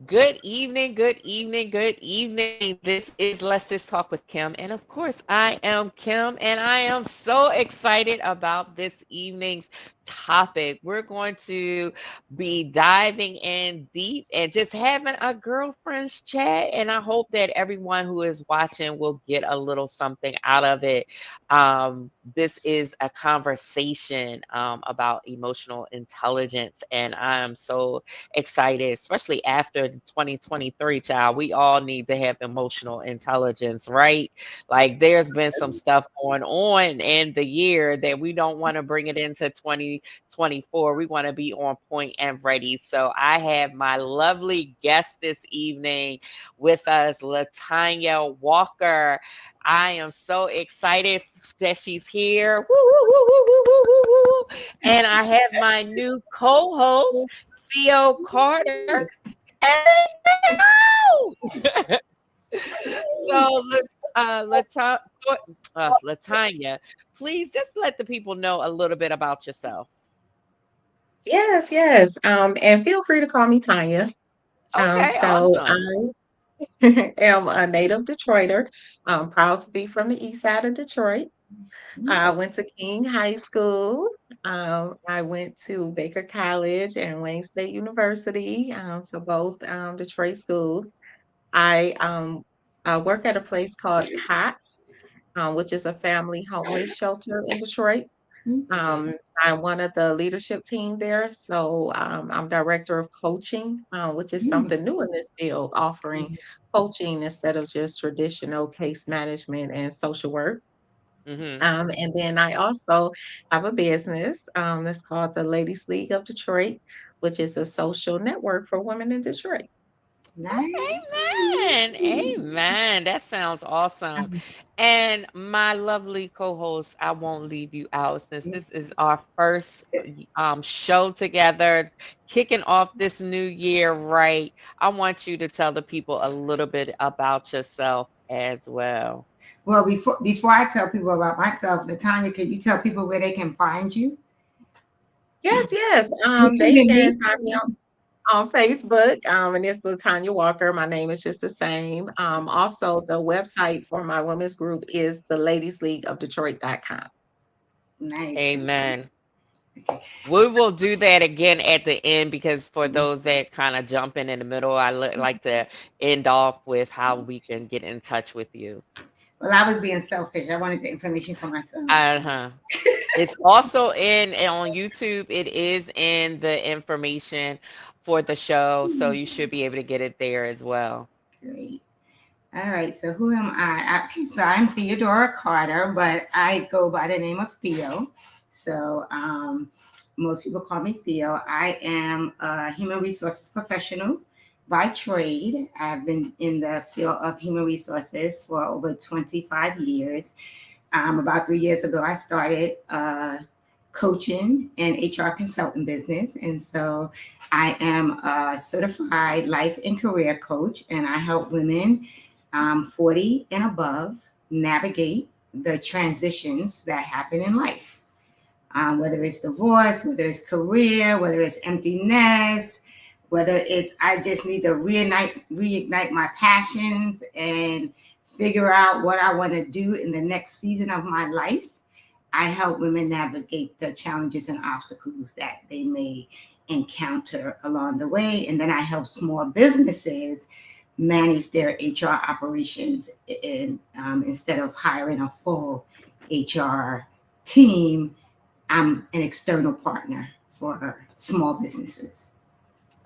Good evening, good evening, good evening. This is Let's Just Talk with Kim. And of course, I am Kim, and I am so excited about this evening's topic. We're going to be diving in deep and just having a girlfriend's chat. And I hope that everyone who is watching will get a little something out of it. This is a conversation about emotional intelligence, and I am so excited, especially after 2023, child. We all need to have emotional intelligence, right? Like there's been some stuff going on in the year that we don't want to bring it into 2024. We want to be on point and ready. So I have my lovely guest this evening with us, Latanya Walker. I am so excited that she's here. Woo, woo, woo, woo, woo, woo, woo, woo, woo. And I have my new co-host, Theo Carter. So Latanya, please just let the people know a little bit about yourself. Yes, yes. And feel free to call me Tanya. Okay, So awesome. I am a native Detroiter. I'm proud to be from the east side of Detroit. I went to King High School. I went to Baker College and Wayne State University. So both Detroit schools. I work at a place called COTS, which is a family homeless shelter in Detroit. Hmm. I'm one of the leadership team there, so I'm director of coaching, which is something new in this field, offering coaching instead of just traditional case management and social work. Hmm. And then I also have a business that's called the Ladies League of Detroit, which is a social network for women in Detroit. Amen. Amen. That sounds awesome. And my lovely co-host, I won't leave you out since this is our first show together, kicking off this new year right. I want you to tell the people a little bit about yourself as well. Well, before I tell people about myself, Latanya, could you tell people where they can find you? Yes, yes. You They can can me. find me on Facebook, and it's Latanya Walker. My name is just the same. Also, the website for my women's group is the Ladies League of Detroit.com. Nice. Amen. Okay. We will do that again at the end because for those that kind of jump in the middle, I like to end off with how we can get in touch with you. Well, I was being selfish. I wanted the information for myself. Uh-huh. It's also in on YouTube. It is in the information for the show, so you should be able to get it there as well. Great. All right. So who am So I'm Theodora Carter, but I go by the name of Theo. So most people call me Theo. I am a human resources professional by trade. I've been in the field of human resources for over 25 years. About 3 years ago, I started coaching and HR consultant business. And so I am a certified life and career coach, and I help women 40 and above navigate the transitions that happen in life. Whether it's divorce, whether it's career, whether it's empty nest, whether it's I just need to reignite my passions and figure out what I want to do in the next season of my life. I help women navigate the challenges and obstacles that they may encounter along the way. And then I help small businesses manage their HR operations instead of hiring a full HR team. I'm an external partner for small businesses.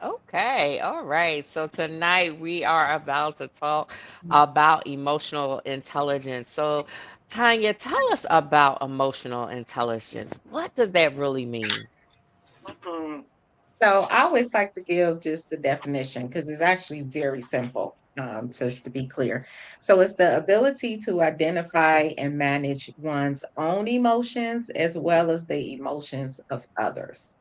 Okay, all right. So tonight we are about to talk about emotional intelligence. So, Tanya, tell us about emotional intelligence. What does that really mean? Mhm. So I always like to give just the definition because it's actually very simple, just to be clear. So it's the ability to identify and manage one's own emotions as well as the emotions of others.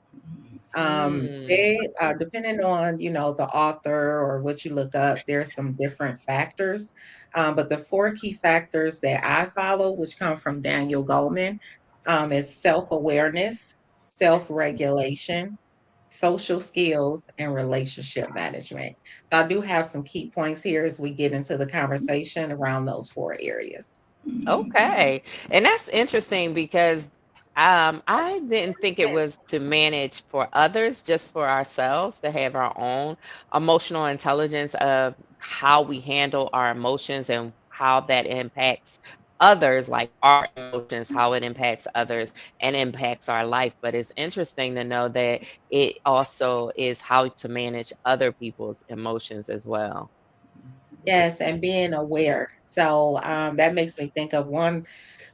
Mm, They are depending on, the author or what you look up, there's some different factors. But the four key factors that I follow, which come from Daniel Goleman, is self-awareness, self-regulation, social skills, and relationship management. So I do have some key points here as we get into the conversation around those four areas. Okay. And that's interesting because I didn't think it was to manage for others, just for ourselves to have our own emotional intelligence of how we handle our emotions and how that impacts others, like our emotions, how it impacts others and impacts our life. But it's interesting to know that it also is how to manage other people's emotions as well. Yes, and being aware. So that makes me think of one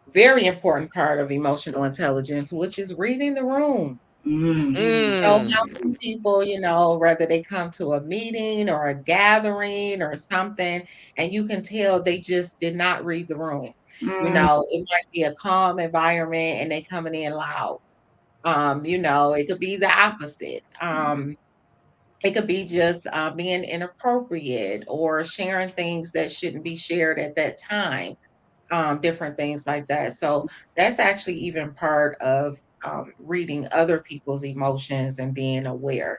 very important part of emotional intelligence, which is reading the room. So how Mm. many people, whether they come to a meeting or a gathering or something, and you can tell they just did not read the room. It might be a calm environment and they coming in loud. It could be the opposite. It could be just being inappropriate or sharing things that shouldn't be shared at that time, different things like that. So that's actually even part of reading other people's emotions and being aware.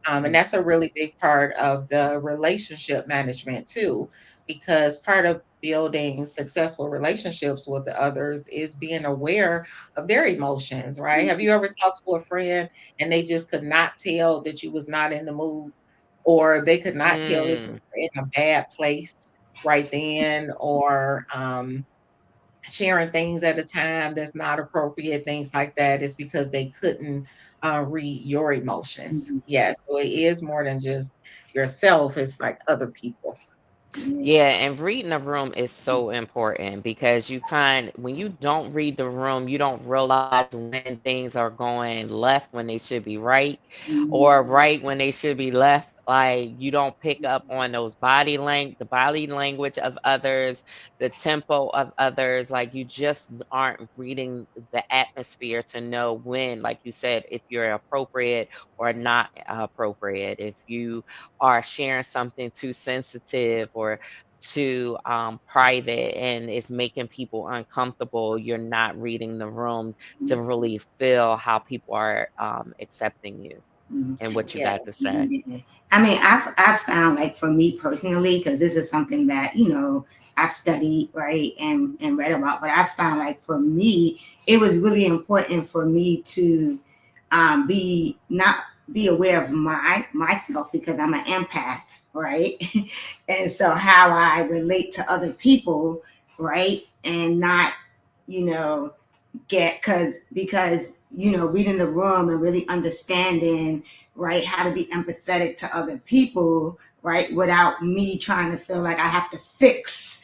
And that's a really big part of the relationship management too, because part of building successful relationships with others is being aware of their emotions, right? Have you ever talked to a friend and they just could not tell that you was not in the mood, or they could not tell that you Mm. were in a bad place right then, or sharing things at a time that's not appropriate, things like that, is because they couldn't read your emotions. Yes, so it is more than just yourself, it's like other people. Yeah, and reading the room is so important because when you don't read the room, you don't realize when things are going left when they should be right, or right when they should be left. Like you don't pick up on the body language of others, the tempo of others. Like you just aren't reading the atmosphere to know when, like you said, if you're appropriate or not appropriate. If you are sharing something too sensitive or too private and it's making people uncomfortable, you're not reading the room to really feel how people are accepting you and what you Yeah. got to say. Yeah. I mean, I've found like for me personally, because this is something that I've studied, right, and read about, but I found like for me, it was really important for me to be not be aware of myself because I'm an empath, right, and so how I relate to other people, right, and not you know get because reading the room and really understanding right how to be empathetic to other people right without me trying to feel like I have to fix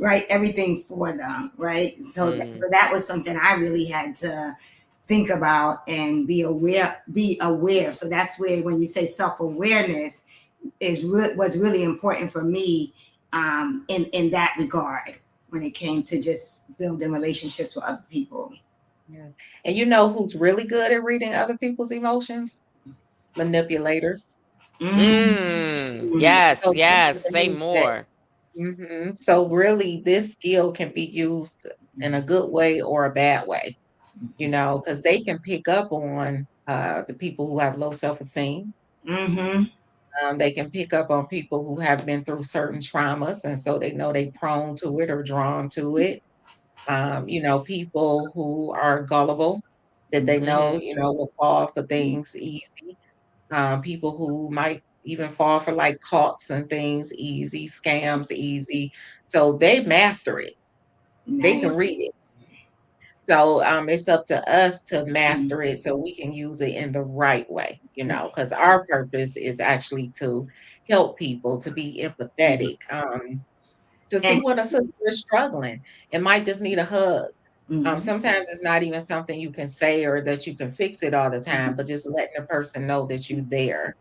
right everything for them right Mm, so that was something I really had to think about and be aware so that's where when you say self-awareness was really important for me in that regard when it came to just building relationships with other people. Yeah. And you know who's really good at reading other people's emotions? Manipulators. mm, Mm, yes, So they yes, can say use that. more. So really, this skill can be used in a good way or a bad way, because they can pick up on the people who have low self-esteem. mm-hmm, They can pick up on people who have been through certain traumas, and so they know they prone to it or drawn to it. People who are gullible, that they Hmm. know, will fall for things easy. People who might even fall for like cults and things easy, scams easy. So they master it. They nice. can read it. So it's up to us to master it so we can use it in the right way, because our purpose is actually to help people to be empathetic, to see And what a sister is struggling. It might just need a hug. mhm, Sometimes it's not even something you can say or that you can fix it all the time, but just letting the person know that you're there,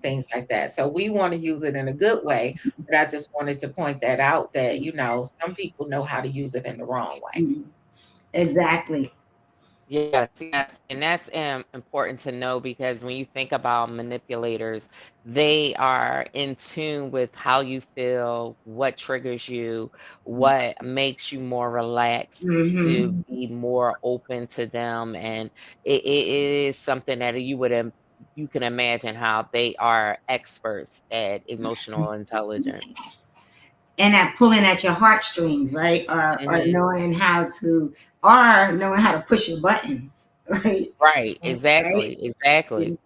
things like that. So we want to use it in a good way, but I just wanted to point that out that, some people know how to use it in the wrong way. mhm, exactly. Yes, yes. And that's important to know because when you think about manipulators, they are in tune with how you feel, what triggers you, what makes you more relaxed to Mm-hmm. be more open to them. And it is something that you would you can imagine how they are experts at emotional intelligence. And at pulling at your heartstrings, right? Or Hmm. knowing how to push your buttons, right? Right, Right. exactly, exactly.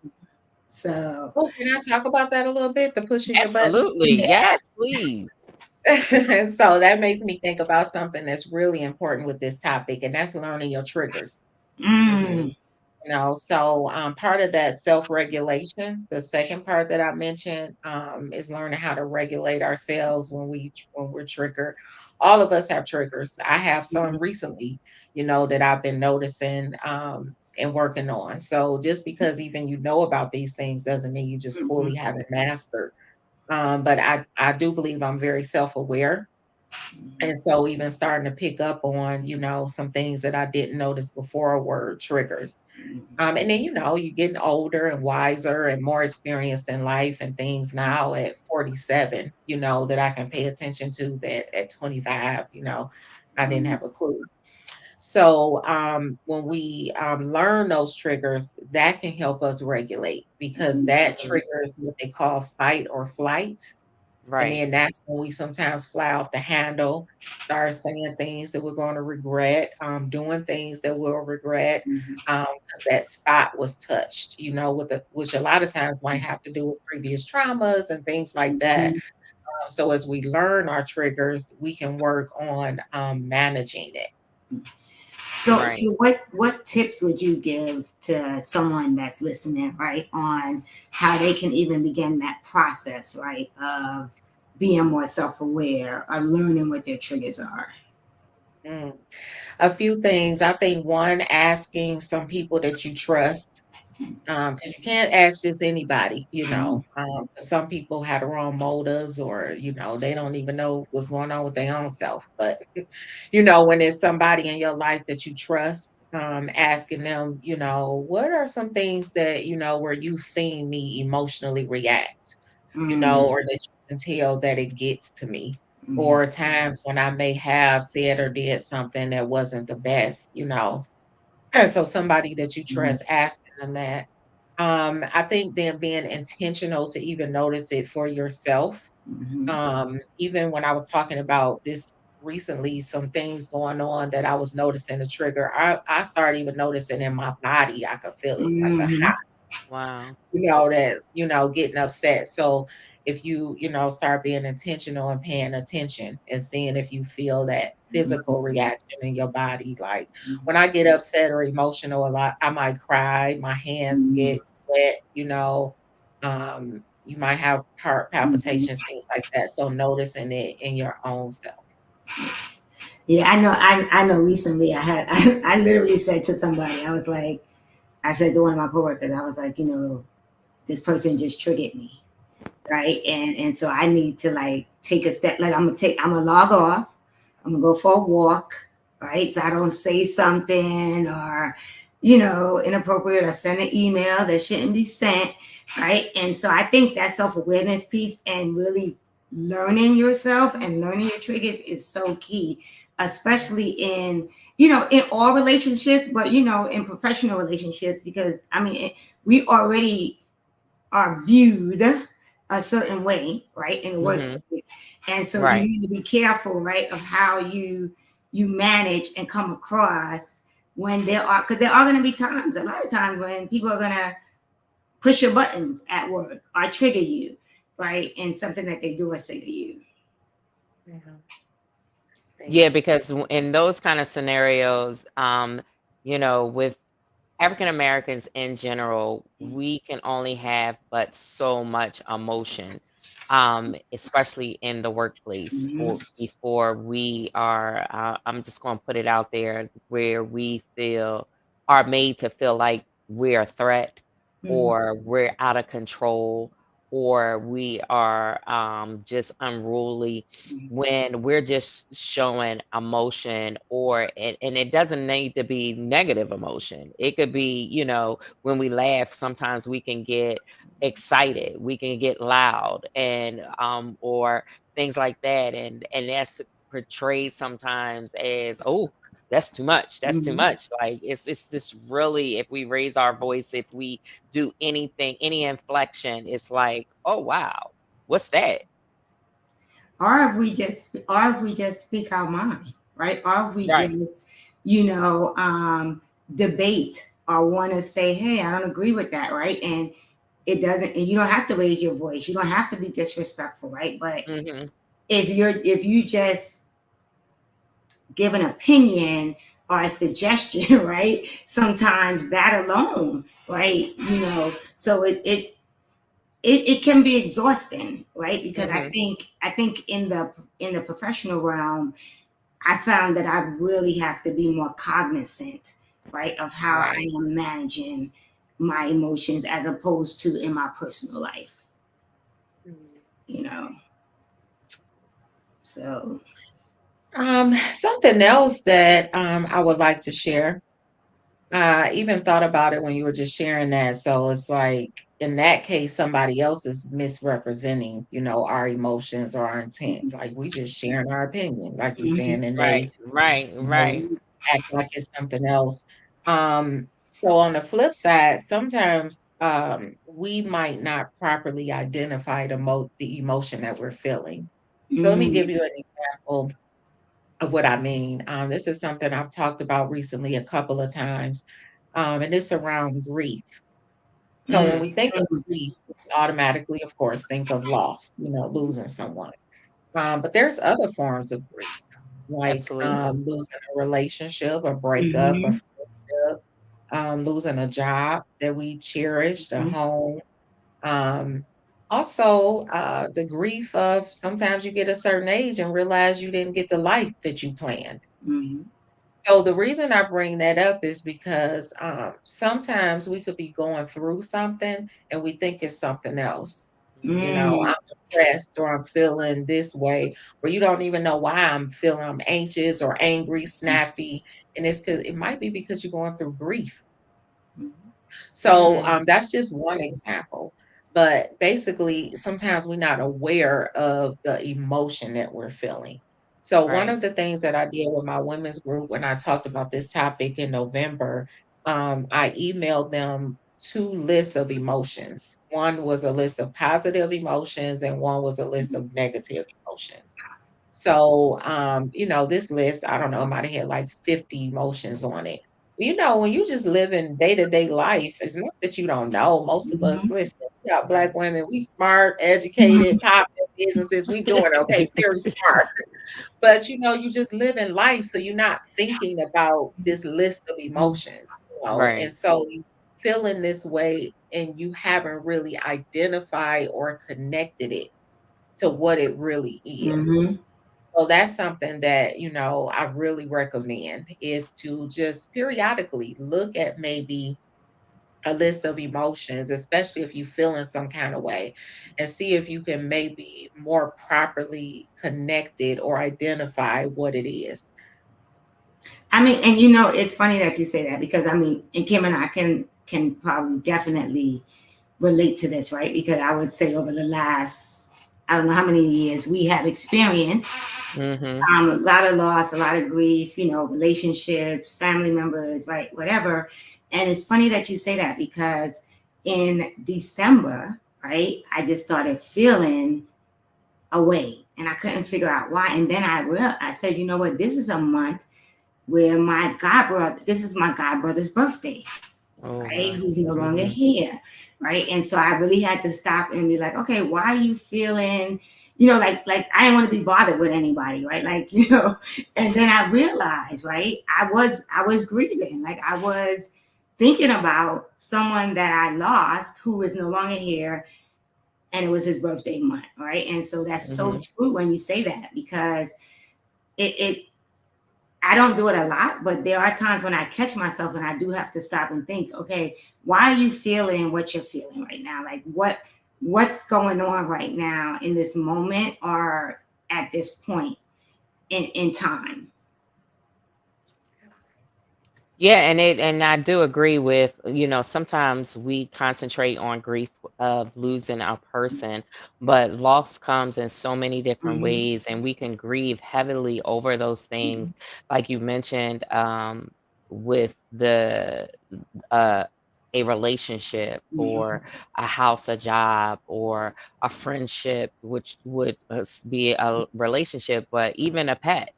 So, Oh, can I talk about that a little bit? The pushing your buttons. Absolutely. Yes, please. So that makes me think about something that's really important with this topic, and that's learning your triggers. Hmm. mm, So part of that self-regulation, the second part that I mentioned, is learning how to regulate ourselves when we're triggered. All of us have triggers. I have some recently, that I've been noticing and working on. So just because even you know about these things doesn't mean you just mhm, fully have it mastered. But I do believe I'm very self-aware. And so even starting to pick up on, some things that I didn't notice before were triggers. And then, you're getting older and wiser and more experienced in life and things now at 47, that I can pay attention to that at 25, I didn't mhm, have a clue. So when we learn those triggers, that can help us regulate because mhm, that triggers what they call fight or flight. And Right. then that's when we sometimes fly off the handle, start saying things that we're going to regret, doing things that we'll regret, mhm, because that spot was touched, which a lot of times might have to do with previous traumas and things like that. mhm. So as we learn our triggers, we can work on managing it. Right. So what tips would you give to someone that's listening, right, on how they can even begin that process, right, of being more self-aware or learning what their triggers are? Mm. A few things. I think one, asking some people that you trust. Because you can't ask just anybody, Mhm, some people have the wrong motives or, they don't even know what's going on with their own self. But, when there's somebody in your life that you trust, asking them, what are some things that, where you've seen me emotionally react, mhm, or that you can tell that it gets to me, mhm, or times when I may have said or did something that wasn't the best. And so somebody that you mhm, trust, asking them that. I think then being intentional to even notice it for yourself. mhm, Even when I was talking about this recently, some things going on that I was noticing the trigger, I started even noticing in my body, I could feel it like a mhm, Wow. that, getting upset. So if you start being intentional and paying attention and seeing if you feel that mhm, physical reaction in your body. Like mhm, when I get upset or emotional a lot, I might cry, my hands mhm, get wet. You might have heart mhm. palpitations, things like that. So noticing it in your own self. Yeah, I know. I know. Recently, I literally said to somebody, I was like, I said to one of my coworkers, I was like, this person just triggered me, right? And so I need to like take a step. Like I'm gonna log off. I'm gonna go for a walk, right? So I don't say something or inappropriate or send an email that shouldn't be sent, right? And so I think that self-awareness piece and really learning yourself and learning your triggers is so key, especially in all relationships, but in professional relationships, because I mean we already are viewed a certain way, right, in the Hmm. workplace. And so you Right. need to be careful, right, of how you manage and come across when because there are going to be times, a lot of times, when people are going to push your buttons at work or trigger you, right, in something that they do or say to you. Yeah. Yeah, Thank because in those kind of scenarios, with African Americans in general, we can only have but so much emotion, especially in the workplace, Mhm, or before we are, I'm just going to put it out there, where we are made to feel like we're a threat, mhm, or we're out of control, or we are just unruly, when we're just showing emotion, and it doesn't need to be negative emotion. It could be, when we laugh, sometimes we can get excited, we can get loud, and or things like that, and that's portrayed sometimes as, oh, that's too much. That's too Mhm. much. Like it's just really, if we raise our voice, if we do anything, any inflection, it's like, oh wow, what's that? Or if we just speak our mind, right? Or if we Right. just, you know, debate or want to say, hey, I don't agree with that, right? And it doesn't, and you don't have to raise your voice. You don't have to be disrespectful, right? But Hmm. if you just give an opinion or a suggestion, right? Sometimes that alone, right? So it can be exhausting, right? Because I Hmm. think I think in the professional realm, I found that I really have to be more cognizant, right, of how I Right. am managing my emotions as opposed to in my personal life, Mhm. you know. So, Something else that I would like to share. I even thought about it when you were just sharing that. So it's like in that case, somebody else is misrepresenting, our emotions or our intent. Like we just sharing our opinion, like you're mhm, saying, and they Right. Right. Right. act like it's something else. So on the flip side, sometimes we might not properly identify the emotion that we're feeling. So let me mhm, give you an example of what I mean. This is something I've talked about recently a couple of times, and it's around grief. So when Mm. we think of mhm, grief, we automatically, of course, think of loss, losing someone. But there's other forms of grief, like Absolutely. losing a relationship, a breakup, a mhm, friendship, losing a job that we cherished, a mhm, home. Um, Also, the grief of sometimes you get a certain age and realize you didn't get the life that you planned. mhm, So the reason I bring that up is because sometimes we could be going through something and we think it's something else. Hmm. mhm, I'm depressed or I'm feeling this way, or you don't even know why I'm anxious or angry, snappy. And it's because it might be because you're going through grief. mhm, So Mm. that's just one example. But basically, sometimes we're not aware of the emotion that we're feeling. So, one Right. of the things that I did with my women's group when I talked about this topic in November, I emailed them two lists of emotions. One was a list of positive emotions, and one was a list of negative emotions. So, this list, I don't know, it might have had like 50 emotions on it. When you just live in day-to-day life, it's not that you don't know. Most of us, mhm, listen, we got Black women, we smart, educated, popping businesses, we doing okay, very smart. But you just live in life, so you're not thinking about this list of mhm, emotions. And Right. so you feel in this way and you haven't really identified or connected it to what it really is. mhm. So that's something that I really recommend is to just periodically look at maybe a list of emotions, especially if you feel in some kind of way, and see if you can maybe more properly connect it or identify what it is. I mean, and it's funny that you say that because I mean, and Kim and I can probably definitely relate to this, right? Because I would say over the last, I don't know how many years we have experienced Hmm. a lot of loss, a lot of grief, relationships, family members, right, whatever. And it's funny that you say that because in December, right, I just started feeling away and I couldn't figure out why. And then I said, you know what, this is a month where this is my god brother's birthday, Oh right? my. Who's no longer Hmm. here, right? And so I really had to stop and be like, okay, why are you feeling, like I didn't want to be bothered with anybody, right? Like, and then I realized, right, I was grieving, like I was thinking about someone that I lost who is no longer here, and it was his birthday month, right? And so that's so Hmm. true when you say that because it I don't do it a lot, but there are times when I catch myself and I do have to stop and think, okay, why are you feeling what you're feeling right now? Like what's going on right now in this moment or at this point in time? Yeah, and I do agree with, sometimes we concentrate on grief of losing a person, but loss comes in so many different Mhm. ways, and we can grieve heavily over those things, like you mentioned, with the uh a relationship Mhm. or a house, a job, or a friendship, which would be a relationship, but even a pet.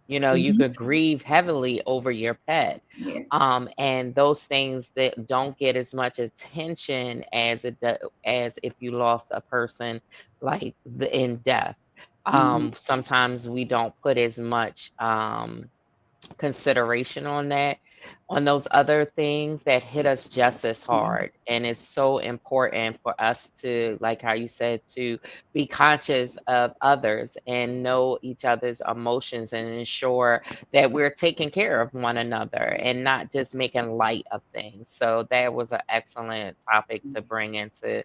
You Mhm. could grieve heavily over your pet. Yeah. And those things that don't get as much attention as as if you lost a person like in death. Mhm. Sometimes we don't put as much consideration on those other things that hit us just as Mhm. hard. And it's so important for us to, like how you said, to be conscious of others and know each other's emotions and ensure that we're taking care of one another and not just making light of things. So that was an excellent topic to bring into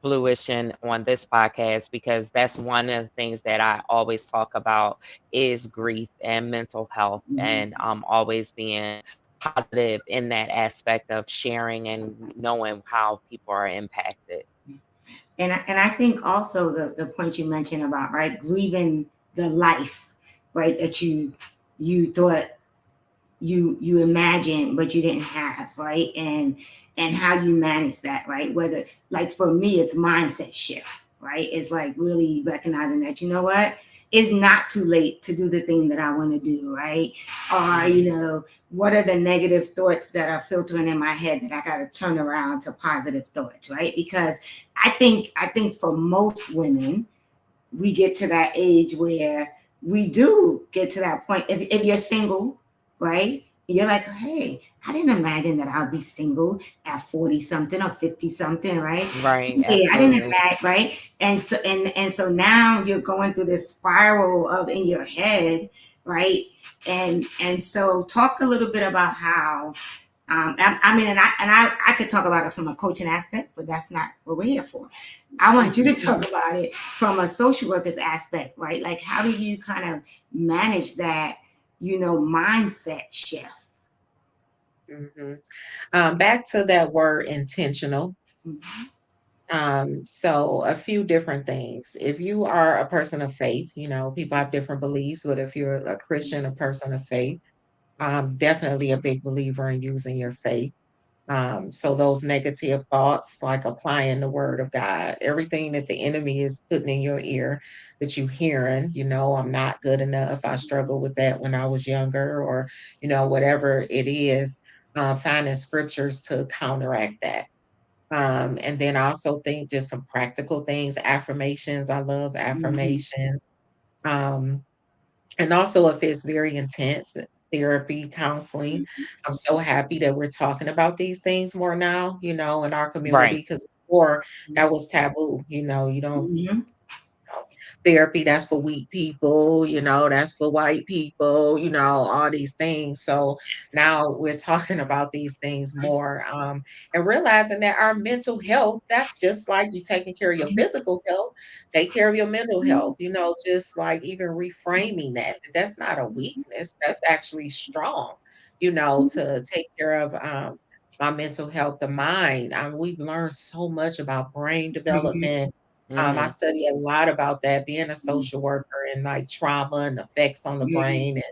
fruition on this podcast, because that's one of the things that I always talk about is grief and mental health, Mhm. and always being positive in that aspect of sharing and knowing how people are impacted. And I think also the point you mentioned about, right, grieving the life, right, that you thought you imagined but you didn't have, right, and how you manage that, right, whether, like, for me it's mindset shift, right, it's like really recognizing that, you know what, it's not too late to do the thing that I want to do, right, or, Mhm. what are the negative thoughts that are filtering in my head that I got to turn around to positive thoughts, right, because I think for most women we get to that age where we do get to that point. If you're single, right? You're like, hey, I didn't imagine that I'll be single at 40 something or 50 something, right? Right, Yeah, I didn't absolutely. imagine, right? And so now you're going through this spiral of in your head, right? And so talk a little bit about how I mean, and I could talk about it from a coaching aspect, but that's not what we're here for. I want you to talk about it from a social worker's aspect, right? Like, how do you kind of manage that, mindset shift? Mhm. Back to that word intentional. Mhm. So a few different things. If you are a person of faith, people have different beliefs, but if you're a Christian, a person of faith, I'm definitely a big believer in using your faith. So those negative thoughts, like applying the word of God, everything that the enemy is putting in your ear that you hearing, I'm not good enough. I struggled with that when I was younger, or, whatever it is, finding scriptures to counteract that. And then I also think just some practical things, affirmations. I love Mhm. affirmations. Um, and also if it's very intense, therapy, counseling. I'm so happy that we're talking about these things more now, in our community, Right. because before that was taboo. You don't Mhm. know, therapy, that's for weak people, that's for white people, all these things. So now we're talking about these things more, and realizing that our mental health, that's just like you taking care of your physical health, take care of your mental health, just like even reframing that. That's not a weakness, that's actually strong, to take care of my mental health, the mind. We've learned so much about brain development. I Mhm. study a lot about that, being a social worker, and like trauma and effects on the Mhm. brain and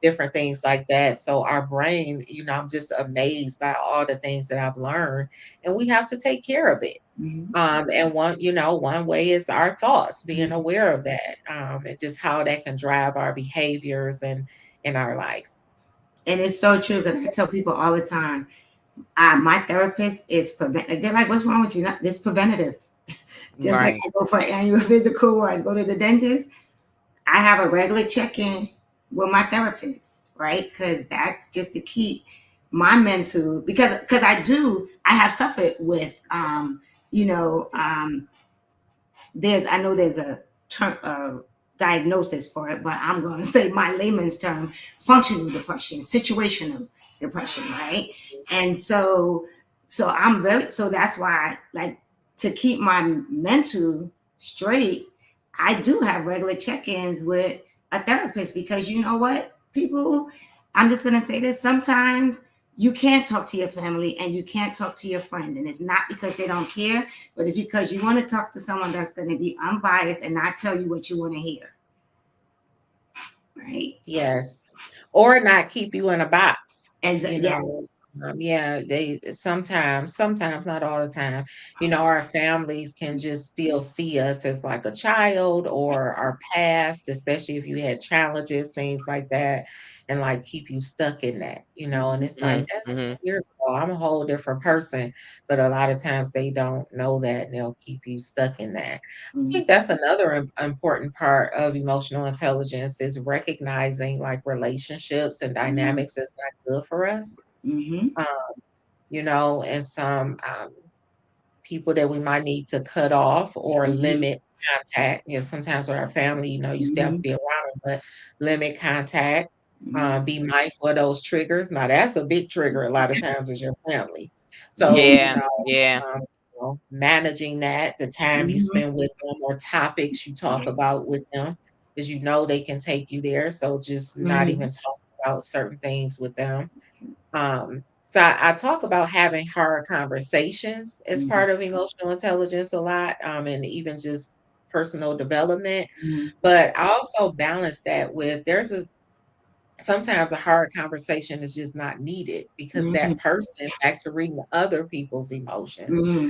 different things like that. So our brain, I'm just amazed by all the things that I've learned, and we have to take care of it. Mhm. And one way is our thoughts, being Mhm. aware of that, and just how that can drive our behaviors and in our life. And it's so true because I tell people all the time, my therapist is prevent. They're like, "What's wrong with you?" Not this preventative. Just like Right. I go for an annual physical or I go to the dentist, I have a regular check-in with my therapist, right? Because that's just to keep my mental, because I have suffered with you know I know there's a term, diagnosis for it, but I'm going to say my layman's term: functional depression, situational depression, right? And so that's why, like, to keep my mental straight, I do have regular check-ins with a therapist, because you know what, people, I'm just going to say this: sometimes you can't talk to your family and you can't talk to your friends. And it's not because they don't care, but it's because you want to talk to someone that's going to be unbiased and not tell you what you want to hear. Right? Yes. Or not keep you in a box, you know. Yes. Yeah, they sometimes, not all the time, our families can just still see us as like a child or our past, especially if you had challenges, things like that, and like keep you stuck in that. And it's like, that's Mm-hmm. years ago. I'm a whole different person, but a lot of times they don't know that and they'll keep you stuck in that. I Mm-hmm. think that's another important part of emotional intelligence is recognizing like relationships and dynamics that's not good for us. Mm-hmm. Um, and some people that we might need to cut off or Mm-hmm. limit contact. Sometimes with our family, you still have to Mm-hmm. be around them, but limit contact. Mm-hmm. Be mindful of those triggers. Now, that's a big trigger a lot of times is your family. So, Yeah, yeah. managing that, the time you Mm-hmm. spend with them or topics you talk about with them, because they can take you there. So just not Mm-hmm. even talk about certain things with them. So I talk about having hard conversations as part of emotional intelligence a lot, and even just personal development. Mm-hmm. But I also balance that with sometimes a hard conversation is just not needed because Mm-hmm. that person, back to reading other people's emotions, Mm-hmm.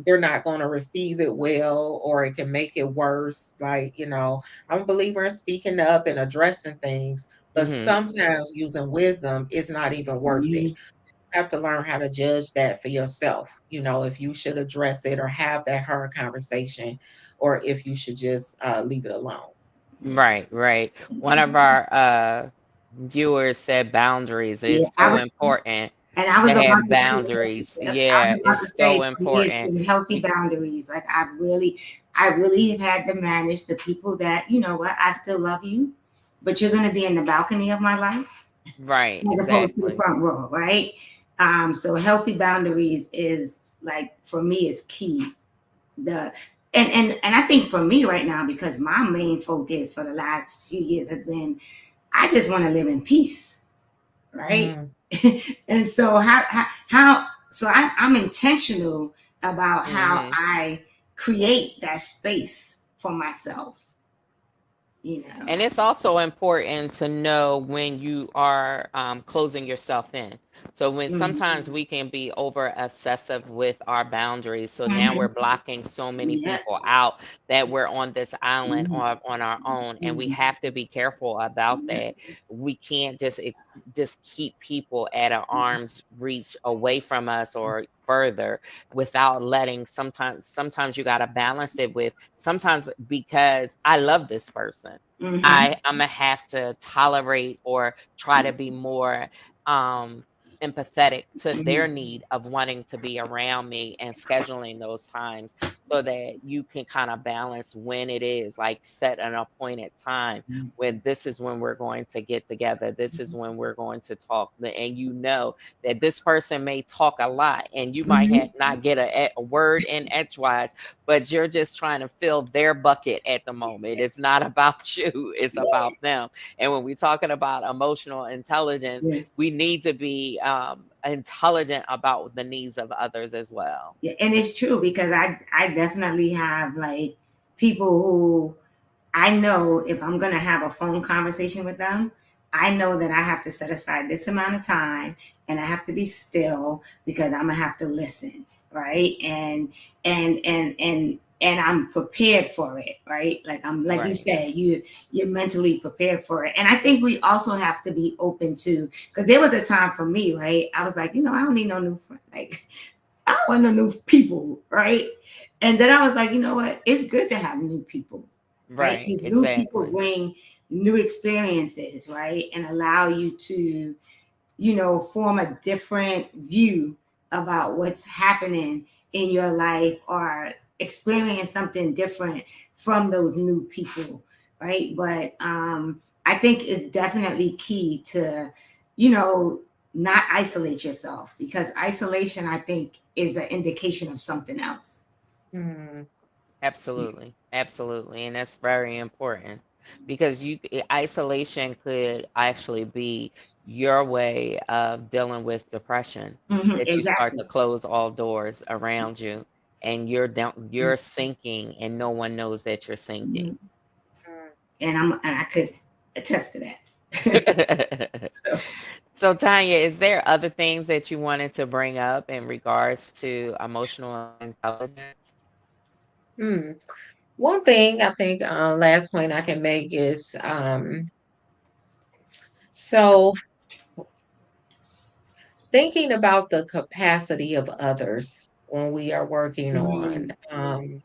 they're not going to receive it well, or it can make it worse. Like, I'm a believer in speaking up and addressing things, but Mm-hmm. sometimes using wisdom is not even worth it. Mm-hmm. You have to learn how to judge that for yourself, if you should address it or have that hard conversation, or if you should just leave it alone. Right, right. One of our viewers said boundaries is Yeah, so important I was to about have to say that. boundaries. Yep. I Yeah, was about to it's so say for me, it's important. been healthy boundaries. Like I really have had to manage the people that, you know what, I still love you, but you're going to be in the balcony of my life Right, as opposed to the exactly. front row, right? So healthy boundaries is like for me is key. The and I think for me right now, because my main focus for the last few years has been I just want to live in peace, right? Mm, And so I'm intentional about how Hmm. I create that space for myself, you know. And it's also important to know when you are closing yourself in. So when Mhm. sometimes we can be over obsessive with our boundaries. So now we're Mhm. blocking so many Yeah. people out that we're on this island Mhm. on our own. And we Mhm. have to be careful about Yeah. that. We can't just keep people at an arm's reach away from us or further without letting sometimes you got to balance it with sometimes because I love this person. Mhm. I'm gonna have to tolerate or try to be more um empathetic to their Mhm. need of wanting to be around me and scheduling those times so that you can kind of balance when it is like set an appointed time when this is when we're going to get together, this is when we're going to talk, and you know that this person may talk a lot and you might Mhm. not get a word in edgewise, but you're just trying to fill their bucket at the moment. It's not about you, it's about them. And when we're talking about emotional intelligence, Yeah. we need to be intelligent about the needs of others as well. Yeah. And it's true because I definitely have like people who I know if I'm going to have a phone conversation with them, I know that I have to set aside this amount of time and I have to be still because I'm going to have to listen, right? And I'm prepared for it, right? Like I'm like you Right. said, you're mentally prepared for it. And I think we also have to be open to because there was a time for me, right? I was like, I don't need no new friend. Like I don't want no new people, right? And then I was like, you know what? It's good to have new people, right? Right. Because new people Exactly. bring new experiences, right? And allow you to, form a different view about what's happening in your life or experience something different from those new people, right? But I think it's definitely key to, you know, not isolate yourself because isolation, I think, is an indication of something else. mm. Absolutely. Absolutely. And that's very important. because isolation could actually be your way of dealing with depression, that you start Exactly. to close all doors around you and you're down, you're sinking and no one knows that you're sinking. Mhm. And I could attest to that. So, So, Tanya, is there other things that you wanted to bring up in regards to emotional intelligence? Hmm. One thing I think, last point I can make is, so thinking about the capacity of others when we are working on, mm,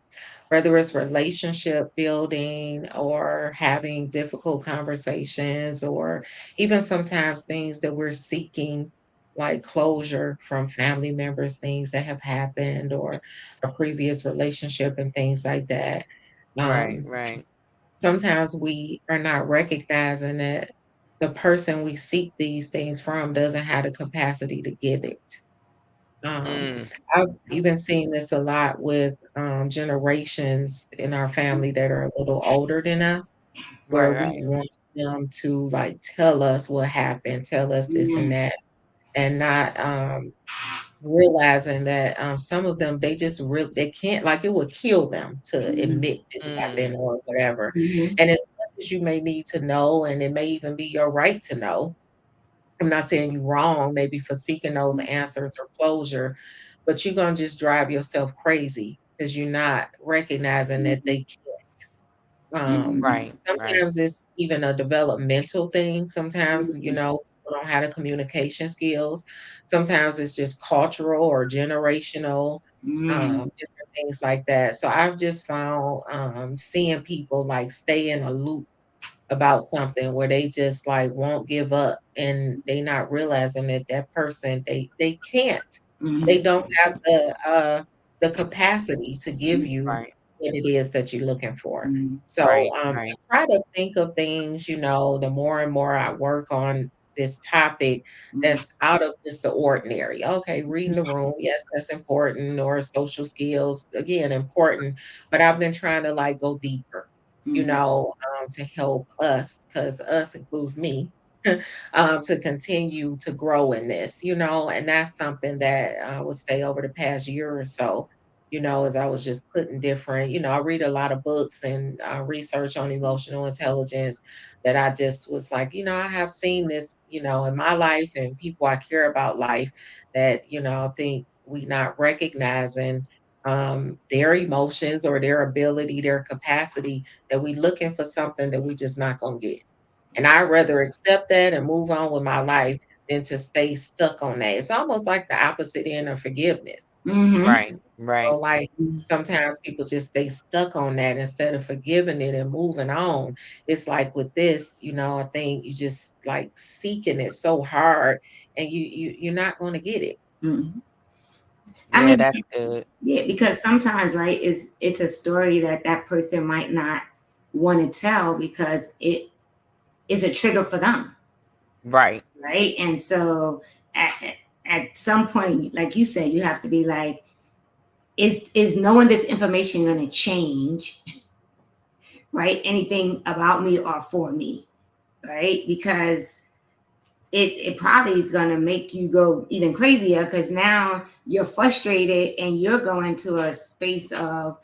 whether it's relationship building or having difficult conversations, or even sometimes things that we're seeking, like closure from family members, things that have happened, or a previous relationship and things like that. Right, Um, right. Sometimes we are not recognizing that the person we seek these things from doesn't have the capacity to give it. Um, Mm, I've even seen this a lot with, generations in our family that are a little older than us, where right, we right. want them to, like, tell us what happened, tell us this and mm, that, and not, realizing that, some of them, they just they can't, like, it would kill them to mm, admit this happened Mm, or whatever, mhm, and as much as you may need to know, and it may even be your right to know, I'm not saying you're wrong maybe for seeking those answers or closure, but you're gonna just drive yourself crazy because 'cause you're not recognizing that mhm, they um, mhm, right, right. sometimes it's even a developmental thing. Sometimes, mhm, people don't have the communication skills. Sometimes it's just cultural or generational, mhm, different things like that. So I've just found, seeing people like stay in a loop about something where they just like won't give up, and they not realizing that that person, they can't, mhm, they don't have the capacity to give you Right, what it is that you're looking for. mhm, So right, I right. try to think of things, the more and more I work on this topic, mhm, that's out of just the ordinary. Okay, reading the room, yes, that's important, or social skills, again, important, but I've been trying to like go deeper, mhm, to help us, because us includes me, to continue to grow in this, and that's something that I would say over the past year or so, as I was just putting different, I read a lot of books and research on emotional intelligence, that I just was like, I have seen this, in my life and people I care about life, that, I think we not recognizing their emotions or their ability, their capacity, that we looking for something that we just not gonna get. And I'd rather accept that and move on with my life than to stay stuck on that. It's almost like the opposite end of forgiveness. mhm, Right, So, right. like, sometimes people just stay stuck on that instead of forgiving it and moving on. It's like with this, I think you just like seeking it so hard, and you're not gonna get it. mhm. I Yeah, mean, that's good. yeah, because sometimes, right, it's a story that that person might not want to tell because it is a trigger for them, Right. right? And so at, at some point, like you said, you have to be like, is knowing this information going to change, right? Anything about me or for me, right? Because it probably is going to make you go even crazier because now you're frustrated and you're going to a space of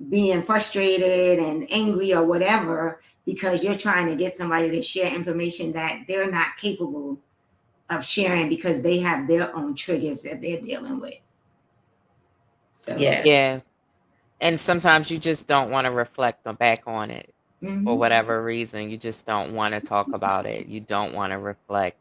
being frustrated and angry or whatever because you're trying to get somebody to share information that they're not capable of sharing because they have their own triggers that they're dealing with. So, Yes. Yeah. And sometimes you just don't want to reflect back on it for mhm, whatever reason. You just don't want to talk about it. You don't want to reflect.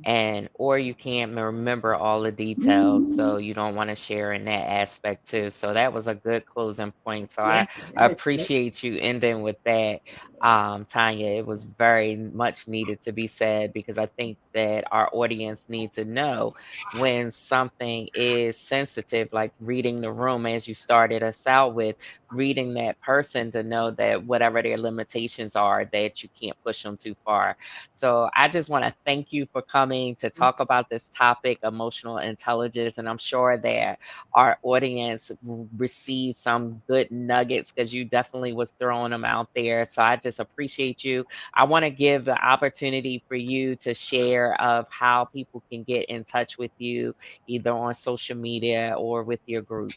And or you can't remember all the details, mhm. so you don't want to share in that aspect too. So that was a good closing point. So Yeah, I that's good. appreciate you ending with that, Tanya. It was very much needed to be said because I think that our audience need to know when something is sensitive, like reading the room as you started us out with, reading that person to know that whatever their limitations are, that you can't push them too far. So I just want to thank you for coming to talk about this topic, emotional intelligence. And I'm sure that our audience received some good nuggets because you definitely was throwing them out there. So I just appreciate you. I want to give the opportunity for you to share of how people can get in touch with you, either on social media or with your group.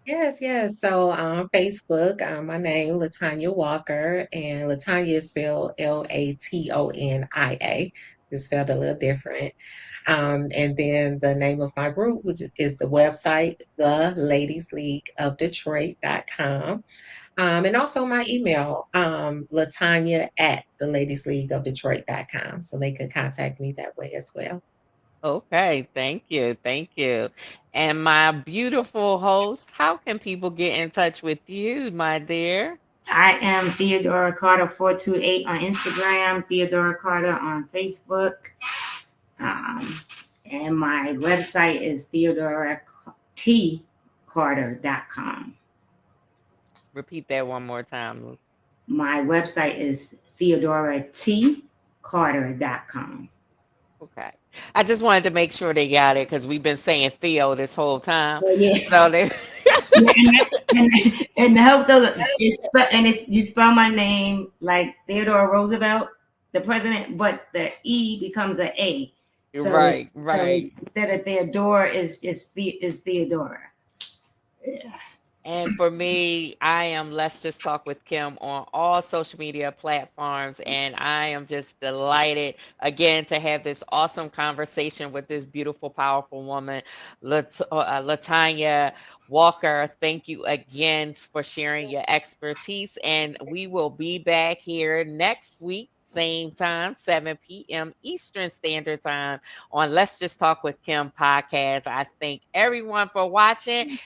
Yes, yes. So on Facebook, my name Latanya Walker, and Latanya is spelled Latonia. It's spelled a little different. And then the name of my group, which is the website, the Ladies League of Detroit.com. And also my email, Latanya at the Ladies League of Detroit.com. So they can contact me that way as well. Okay, thank you. Thank you. And my beautiful host, how can people get in touch with you, my dear? I am Theodora Carter 428 on Instagram, Theodora Carter on Facebook. Um, and my website is theodoratcarter.com. Repeat that one more time. My website is theodoratcarter.com. Okay. I just wanted to make sure they got it because we've been saying Theo this whole time. Oh, yeah. So they Yeah, and the help does and it's you spell my name like Theodore Roosevelt, the president, but the E becomes a A. So it's right, right. instead of Theodore is Theodora. Yeah. And for me, I am Let's Just Talk with Kim on all social media platforms. And I am just delighted again to have this awesome conversation with this beautiful, powerful woman, Latanya Walker. Thank you again for sharing your expertise. And we will be back here next week. Same time, 7 p.m. Eastern Standard Time on Let's Just Talk with Kim podcast. I thank everyone for watching.